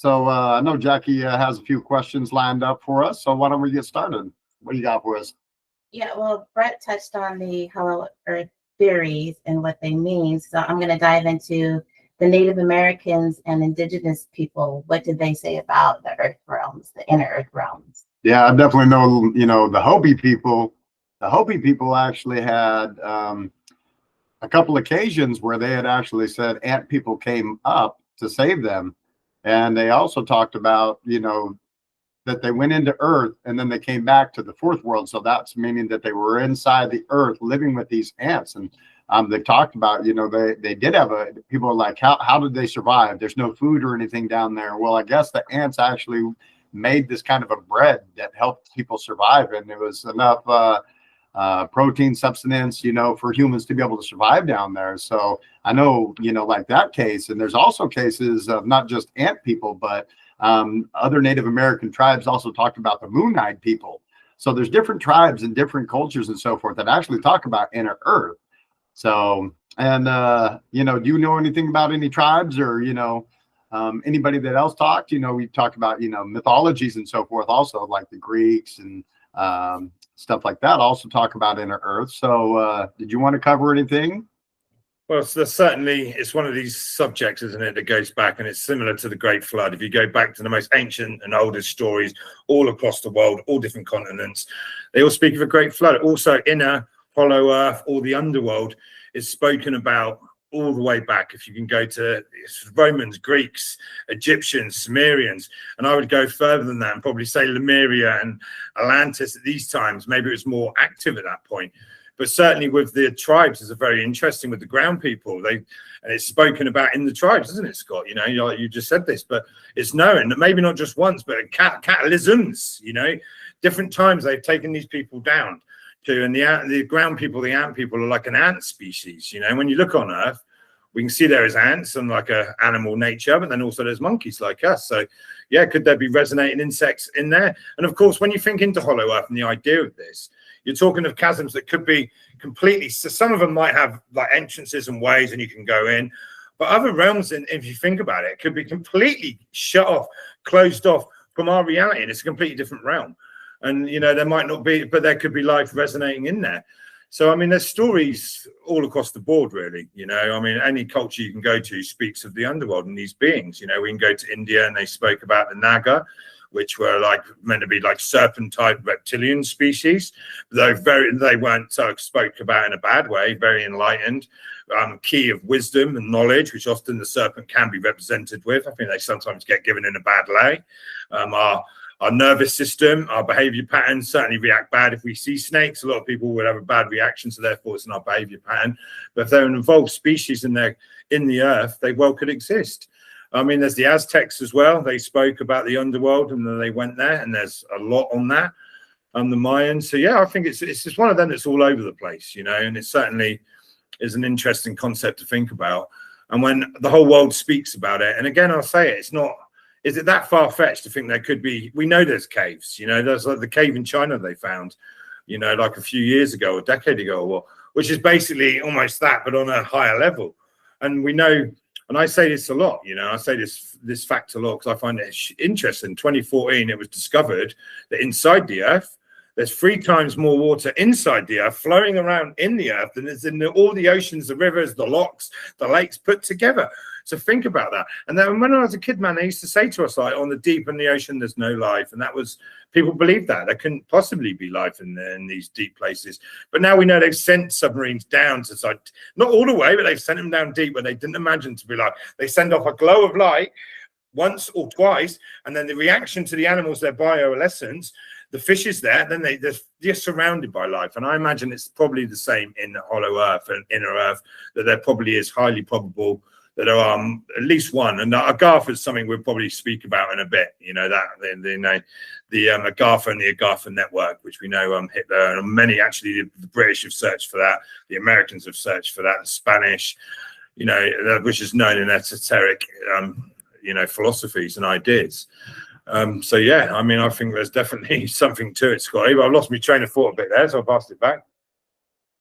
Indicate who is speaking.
Speaker 1: So I know Jackie has a few questions lined up for us. So why don't we get started? What do you got for us?
Speaker 2: Yeah, well, Brett touched on the Hollow Earth theories and what they mean. So I'm going to dive into the Native Americans and indigenous people. What did they say about the earth realms, the inner earth realms?
Speaker 1: Yeah, I definitely know, the Hopi people. The Hopi people actually had a couple occasions where they had actually said ant people came up to save them. And they also talked about, that they went into Earth and then they came back to the fourth world. So that's meaning that they were inside the Earth living with these ants. And they talked about, they did have people are like, how did they survive? There's no food or anything down there. Well, I guess the ants actually made this kind of a bread that helped people survive. And it was enough protein substance, for humans to be able to survive down there. So I know, like that case. And there's also cases of not just ant people, but other Native American tribes also talked about the moon-eyed people. So there's different tribes and different cultures and so forth that actually talk about inner earth. So, and, do you know anything about any tribes or, anybody that else talked? We talked about, mythologies and so forth also, like the Greeks and stuff like that also talk about inner earth. So did you want to cover anything?
Speaker 3: Well, so certainly it's one of these subjects, isn't it, that goes back, and it's similar to the Great Flood. If you go back to the most ancient and oldest stories all across the world, all different continents, they all speak of a Great Flood. Also, inner, hollow earth, or the underworld is spoken about all the way back. If you can go to Romans, Greeks, Egyptians, Sumerians, and I would go further than that and probably say Lemuria and Atlantis at these times. Maybe it was more active at that point. But certainly with the tribes, it's very interesting with the ground people. And it's spoken about in the tribes, isn't it, Scott? You just said this, but it's known that maybe not just once, but catalysms, different times they've taken these people down to, and the ground people, the ant people are like an ant species. When you look on Earth, we can see there is ants and like a animal nature, but then also there's monkeys like us. So yeah, could there be resonating insects in there? And of course, when you think into Hollow Earth and the idea of this, you're talking of chasms that could be completely, so some of them might have like entrances and ways and you can go in, but other realms, and if you think about it, could be completely shut off, closed off from our reality, and it's a completely different realm. And there might not be, but there could be life resonating in there. So I mean, there's stories all across the board, really. Any culture you can go to speaks of the underworld and these beings. We can go to India and they spoke about the Naga, which were like meant to be like serpent-type reptilian species, though they weren't spoke about in a bad way. Very enlightened, key of wisdom and knowledge, which often the serpent can be represented with. I think they sometimes get given in a bad lay. Our nervous system, our behavior patterns certainly react bad if we see snakes. A lot of people would have a bad reaction, so therefore it's in our behavior pattern. But if they're an evolved species in the earth, they well could exist. There's the Aztecs as well. They spoke about the underworld and then they went there, and there's a lot on that. The Mayans. So yeah, I think it's just one of them that's all over the place, and it certainly is an interesting concept to think about. And when the whole world speaks about it, and again, I'll say it, is it that far-fetched to think there could be, we know there's caves, there's like the cave in China they found, like a few years ago, a decade ago, which is basically almost that, but on a higher level. And we know, and I say this a lot, I say this fact a lot because I find it interesting. In 2014, it was discovered that inside the Earth, there's 3 times more water inside the Earth flowing around in the Earth than is in all the oceans, the rivers, the lochs, the lakes put together. So think about that. And then when I was a kid, man, they used to say to us, like, on the deep in the ocean, there's no life. And that was, people believed that. There couldn't possibly be life in these deep places. But now we know they've sent submarines down to, not all the way, but they've sent them down deep where they didn't imagine to be like. They send off a glow of light once or twice, and then the reaction to the animals, their bioessence, the fish is there, then they're surrounded by life. And I imagine it's probably the same in the Hollow Earth and Inner Earth, that there probably is highly probable that there are at least one. And Agartha is something we'll probably speak about in a bit, the Agartha and the Agartha network, which we know Hitler and many, actually the British have searched for that, the Americans have searched for that, the Spanish, which is known in esoteric philosophies and ideas. So yeah, I think there's definitely something to it, Scotty, but I've lost my train of thought a bit there, so I'll pass it back.